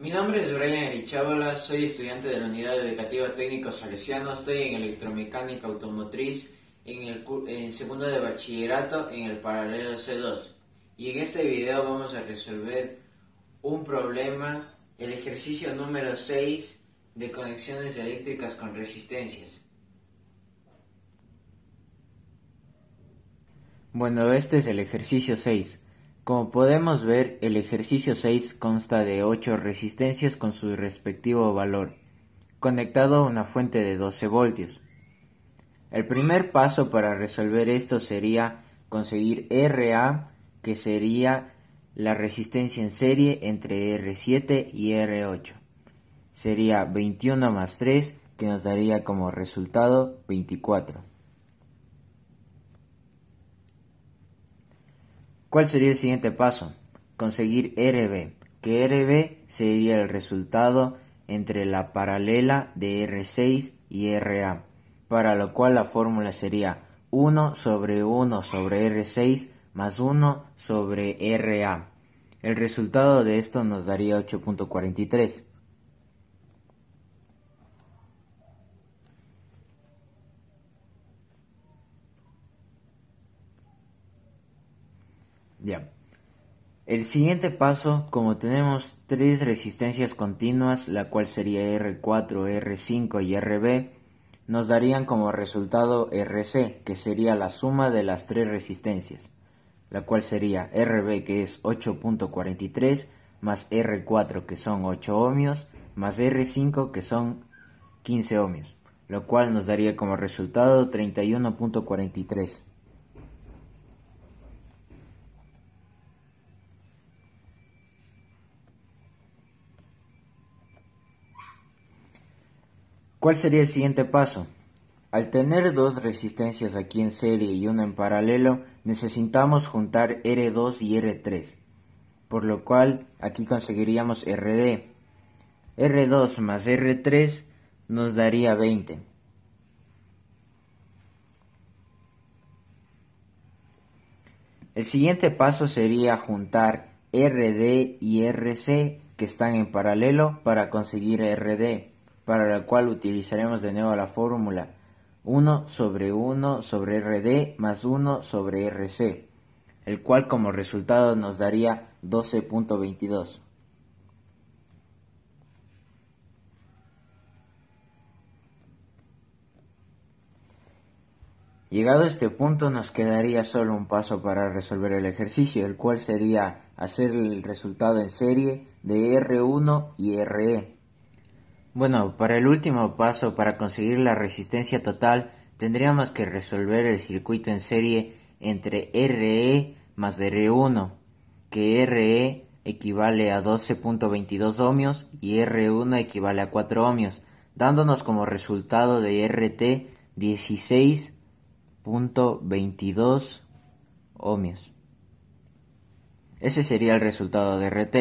Mi nombre es Brian Erichabola, soy estudiante de la Unidad Educativa Técnico Salesiano, estoy en Electromecánica Automotriz en segundo de bachillerato en el paralelo C2. Y en este video vamos a resolver un problema, el ejercicio número 6 de conexiones eléctricas con resistencias. Bueno, este es el ejercicio 6. Como podemos ver, el ejercicio 6 consta de 8 resistencias con su respectivo valor, conectado a una fuente de 12 voltios. El primer paso para resolver esto sería conseguir RA, que sería la resistencia en serie entre R7 y R8. Sería 21 más 3, que nos daría como resultado 24. ¿Cuál sería el siguiente paso? Conseguir RB, que RB sería el resultado entre la paralela de R6 y RA, para lo cual la fórmula sería 1 sobre 1 sobre R6 más 1 sobre RA. El resultado de esto nos daría 8.43. Ya. El siguiente paso, como tenemos tres resistencias continuas, la cual sería R4, R5 y RB, nos darían como resultado RC, que sería la suma de las tres resistencias, la cual sería RB, que es 8.43, más R4, que son 8 ohmios, más R5, que son 15 ohmios, lo cual nos daría como resultado 31.43. ¿Cuál sería el siguiente paso? Al tener dos resistencias aquí en serie y una en paralelo, necesitamos juntar R2 y R3, por lo cual aquí conseguiríamos RD. R2 más R3 nos daría 20. El siguiente paso sería juntar RD y RC que están en paralelo para conseguir RD, para la cual utilizaremos de nuevo la fórmula 1 sobre 1 sobre RD más 1 sobre RC, el cual como resultado nos daría 12.22. Llegado a este punto nos quedaría solo un paso para resolver el ejercicio, el cual sería hacer el resultado en serie de R1 y RE. Bueno, para el último paso, para conseguir la resistencia total, tendríamos que resolver el circuito en serie entre RE más R1, que RE equivale a 12.22 ohmios y R1 equivale a 4 ohmios, dándonos como resultado de RT 16.22 ohmios. Ese sería el resultado de RT.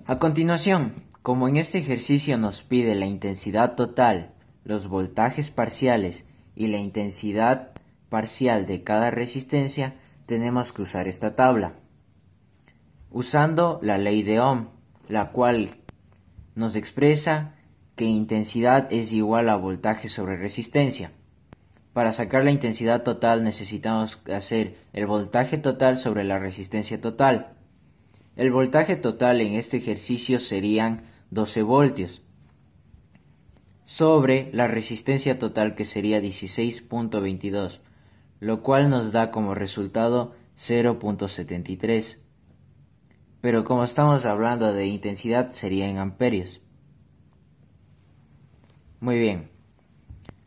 A continuación, como en este ejercicio nos pide la intensidad total, los voltajes parciales y la intensidad parcial de cada resistencia, tenemos que usar esta tabla. Usando la ley de Ohm, la cual nos expresa que intensidad es igual a voltaje sobre resistencia. Para sacar la intensidad total necesitamos hacer el voltaje total sobre la resistencia total. El voltaje total en este ejercicio serían 12 voltios sobre la resistencia total, que sería 16.22, lo cual nos da como resultado 0.73. Pero como estamos hablando de intensidad, sería en amperios. Muy bien.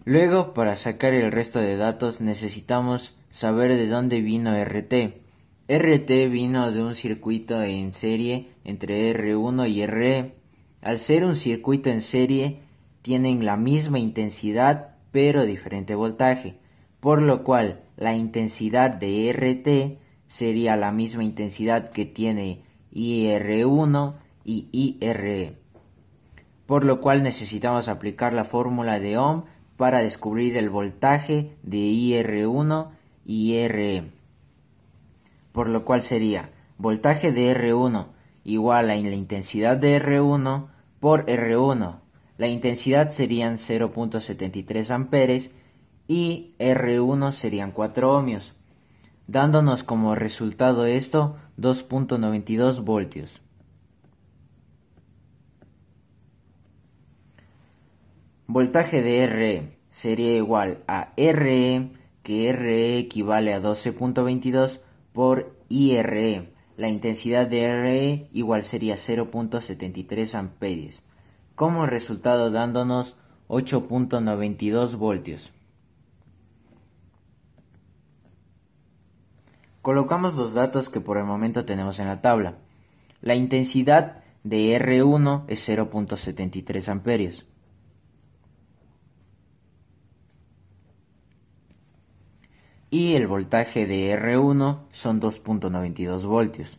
Luego, para sacar el resto de datos, necesitamos saber de dónde vino RT. RT vino de un circuito en serie entre R1 y RE. Al ser un circuito en serie, tienen la misma intensidad pero diferente voltaje, por lo cual la intensidad de RT sería la misma intensidad que tiene IR1 y IRE, por lo cual necesitamos aplicar la fórmula de Ohm para descubrir el voltaje de IR1 y IRE, por lo cual sería voltaje de R1 igual a la intensidad de R1 por R1. La intensidad serían 0.73 amperes y R1 serían 4 ohmios, dándonos como resultado esto 2.92 voltios. Voltaje de RE sería igual a RE, que RE equivale a 12.22 por IRE. La intensidad de RE igual sería 0.73 amperios, como resultado dándonos 8.92 voltios. Colocamos los datos que por el momento tenemos en la tabla. La intensidad de R1 es 0.73 amperios. Y el voltaje de R1 son 2.92 voltios.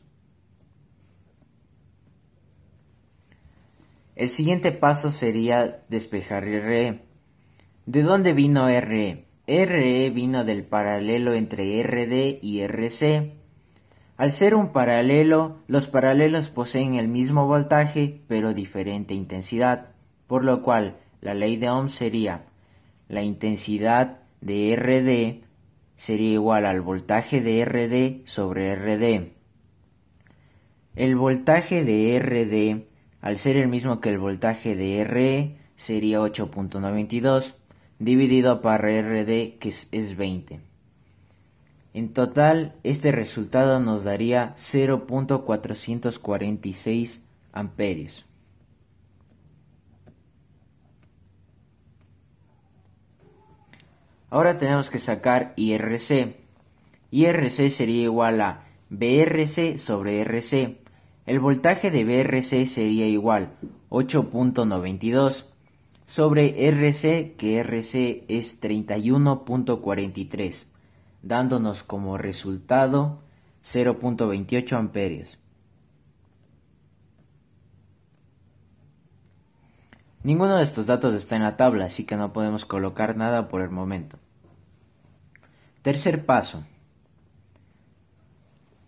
El siguiente paso sería despejar RE. ¿De dónde vino RE? RE vino del paralelo entre RD y RC. Al ser un paralelo, los paralelos poseen el mismo voltaje pero diferente intensidad, por lo cual la ley de Ohm sería la intensidad de RD sería igual al voltaje de RD sobre RD. El voltaje de RD, al ser el mismo que el voltaje de RE, sería 8.92 dividido por RD, que es 20. En total, este resultado nos daría 0.446 amperios. Ahora tenemos que sacar IRC. IRC sería igual a BRC sobre RC. El voltaje de BRC sería igual 8.92 sobre RC, que RC es 31.43, dándonos como resultado 0.28 amperios. Ninguno de estos datos está en la tabla, así que no podemos colocar nada por el momento. Tercer paso.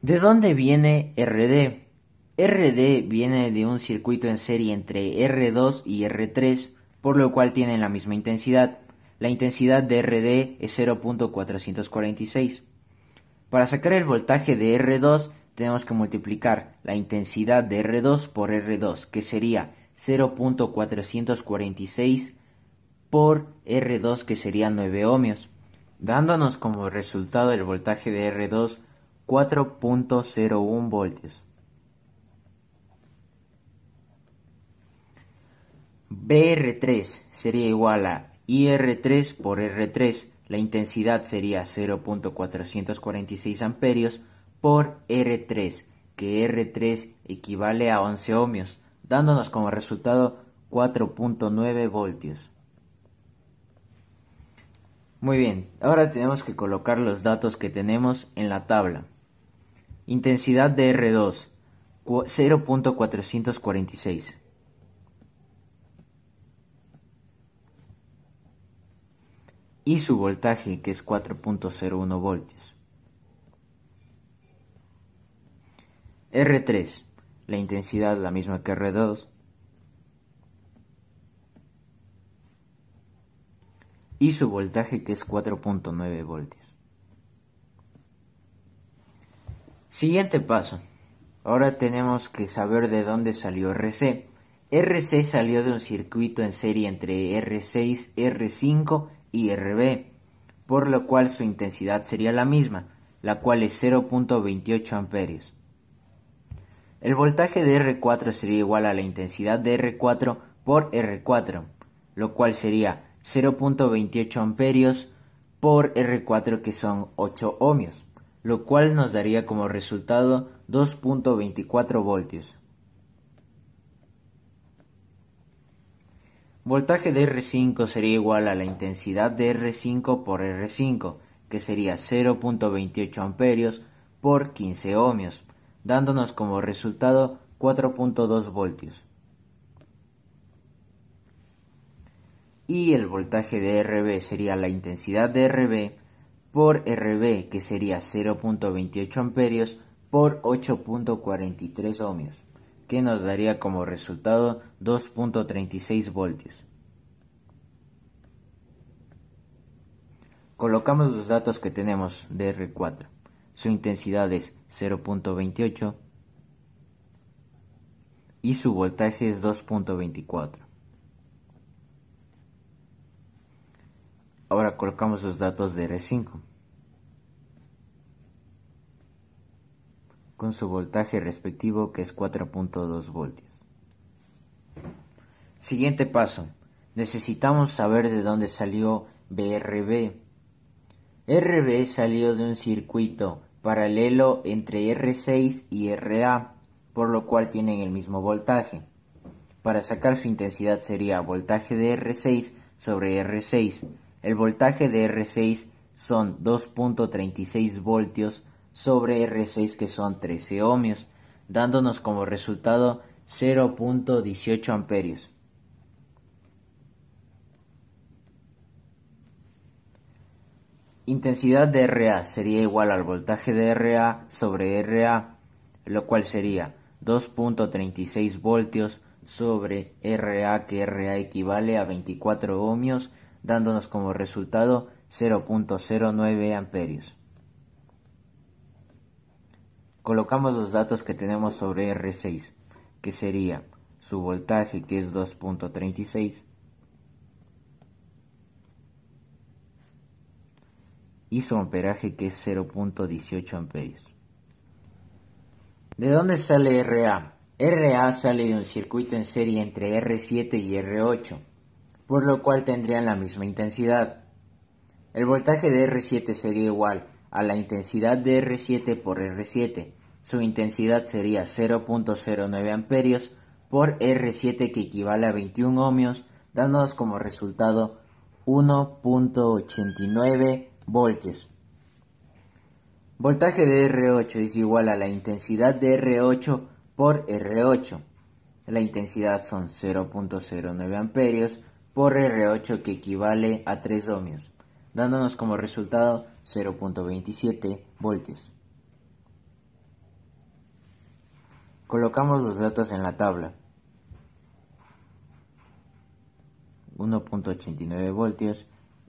¿De dónde viene RD? RD viene de un circuito en serie entre R2 y R3, por lo cual tienen la misma intensidad. La intensidad de RD es 0.446. Para sacar el voltaje de R2 tenemos que multiplicar la intensidad de R2 por R2, que sería 0.446 por R2, que sería 9 ohmios, dándonos como resultado el voltaje de R2 4.01 voltios. BR3 sería igual a IR3 por R3. La intensidad sería 0.446 amperios por R3, que R3 equivale a 11 ohmios, dándonos como resultado 4.9 voltios. Muy bien, ahora tenemos que colocar los datos que tenemos en la tabla. Intensidad de R2, 0.446. Y su voltaje, que es 4.01 voltios. R3, la intensidad la misma que R2. Y su voltaje, que es 4.9 voltios. Siguiente paso. Ahora tenemos que saber de dónde salió RC. RC salió de un circuito en serie entre R6, R5 y RB, por lo cual su intensidad sería la misma, la cual es 0.28 amperios. El voltaje de R4 sería igual a la intensidad de R4 por R4, lo cual sería 0.28 amperios por R4, que son 8 ohmios, lo cual nos daría como resultado 2.24 voltios. Voltaje de R5 sería igual a la intensidad de R5 por R5, que sería 0.28 amperios por 15 ohmios, dándonos como resultado 4.2 voltios. Y el voltaje de RB sería la intensidad de RB por RB, que sería 0.28 amperios por 8.43 ohmios, que nos daría como resultado 2.36 voltios. Colocamos los datos que tenemos de R4. Su intensidad es 0.28 y su voltaje es 2.24. Ahora colocamos los datos de R5 con su voltaje respectivo, que es 4.2 voltios. Siguiente paso. Necesitamos saber de dónde salió BRB. RB salió de un circuito paralelo entre R6 y RA, por lo cual tienen el mismo voltaje. Para sacar su intensidad sería voltaje de R6 sobre R6. El voltaje de R6 son 2.36 voltios sobre R6, que son 13 ohmios, dándonos como resultado 0.18 amperios. Intensidad de RA sería igual al voltaje de RA sobre RA, lo cual sería 2.36 voltios sobre RA, que RA equivale a 24 ohmios, dándonos como resultado 0.09 amperios. Colocamos los datos que tenemos sobre R6, que sería su voltaje, que es 2.36, y su amperaje, que es 0.18 amperios. ¿De dónde sale RA? RA sale de un circuito en serie entre R7 y R8, por lo cual tendrían la misma intensidad. El voltaje de R7 sería igual a la intensidad de R7 por R7. Su intensidad sería 0.09 amperios por R7, que equivale a 21 ohmios, dándonos como resultado 1.89 voltios. Voltaje de R8 es igual a la intensidad de R8 por R8. La intensidad son 0.09 amperios por R8, que equivale a 3 ohmios, dándonos como resultado 0.27 voltios. Colocamos los datos en la tabla. 1.89 voltios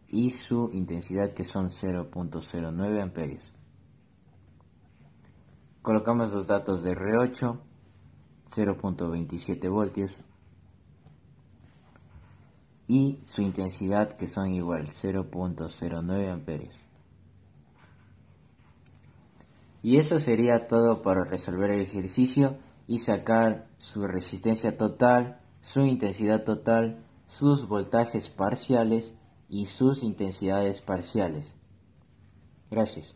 y su intensidad, que son 0.09 amperios. Colocamos los datos de R8, 0.27 voltios, y su intensidad, que son igual 0.09 amperios. Y eso sería todo para resolver el ejercicio y sacar su resistencia total, su intensidad total, sus voltajes parciales y sus intensidades parciales. Gracias.